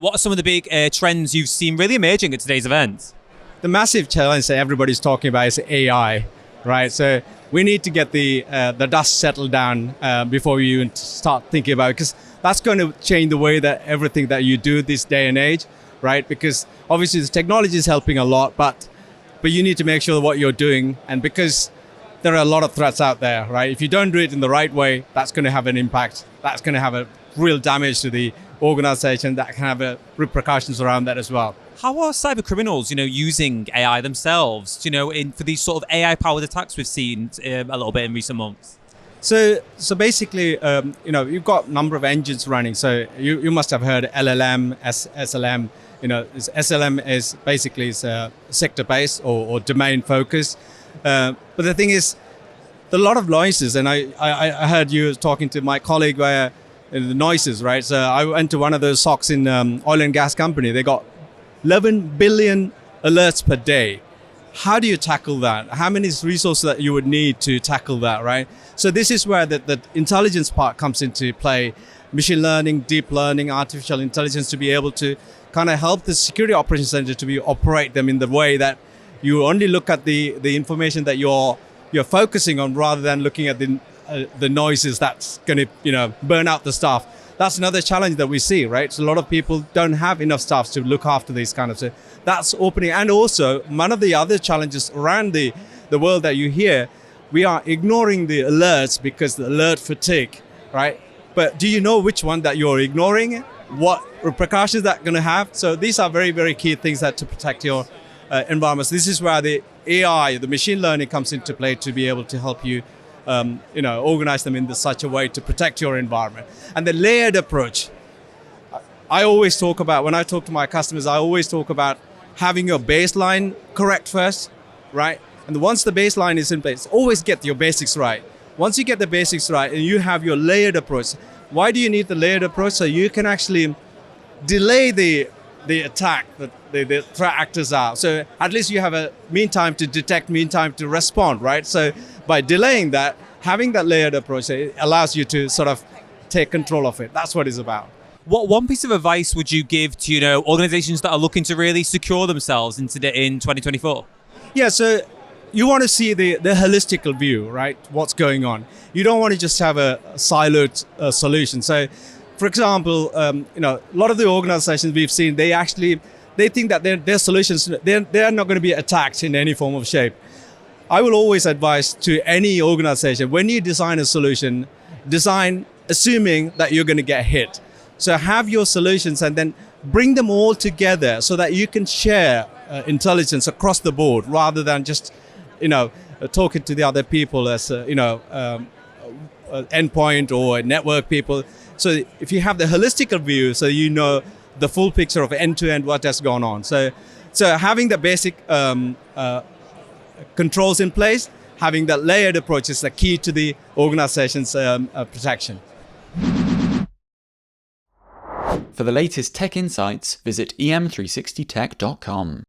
What are some of the big trends you've seen really emerging at today's event? The massive challenge that everybody's talking about is AI, right? So we need to get the dust settled down before we even start thinking about it, because that's going to change the way that everything that you do this day and age, right? Because obviously the technology is helping a lot, but you need to make sure what you're doing, and because there are a lot of threats out there, right? If you don't do it in the right way, that's going to have an impact. That's going to have a real damage to the organization. That can have repercussions around that as well. How are cybercriminals, using AI themselves, for these sort of AI-powered attacks we've seen a little bit in recent months? So basically, you've got a number of engines running. So you must have heard LLM, SLM. SLM is basically sector-based or domain-focused. But the thing is, there are a lot of noises, and I heard you talking to my colleague where the noises, right? So I went to one of those SOCs in oil and gas company. They got 11 billion alerts per day. How do you tackle that? How many resources that you would need to tackle that, right? So this is where the intelligence part comes into play. Machine learning, deep learning, artificial intelligence, to be able to kind of help the security operations center to operate them in the way that you only look at the information that you're focusing on, rather than looking at the noises that's going to burn out the staff. That's another challenge that we see, right? So a lot of people don't have enough staff to look after these kind of stuff. That's opening. And also, one of the other challenges around the world that you hear, we are ignoring the alerts because the alert fatigue, right? But do you know which one that you're ignoring? What repercussions that going to have? So these are very, very key things that to protect your environments. This is where the AI, the machine learning comes into play to be able to help you organize them in such a way to protect your environment. And the layered approach, I always talk about, when I talk to my customers, I always talk about having your baseline correct first, right? And once the baseline is in place, always get your basics right. Once you get the basics right and you have your layered approach, why do you need the layered approach? So you can actually delay the attack that the threat actors are. So at least you have a mean time to detect, mean time to respond, right? So by delaying that, having that layered approach, it allows you to sort of take control of it. That's what it's about. What one piece of advice would you give to organizations that are looking to really secure themselves in 2024? Yeah, so you want to see the holistic view, right? What's going on. You don't want to just have a siloed solution. So, for example, a lot of the organizations we've seen, they think that their solutions, they're not going to be attacked in any form of shape. I will always advise to any organization, when you design a solution, design assuming that you're going to get hit. So have your solutions and then bring them all together so that you can share intelligence across the board, rather than just, talking to the other people as, endpoint or network people. So if you have the holistic view, so you know the full picture of end-to-end what has gone on. So having the basic controls in place, having that layered approach is the key to the organization's protection. For the latest tech insights, visit em360tech.com.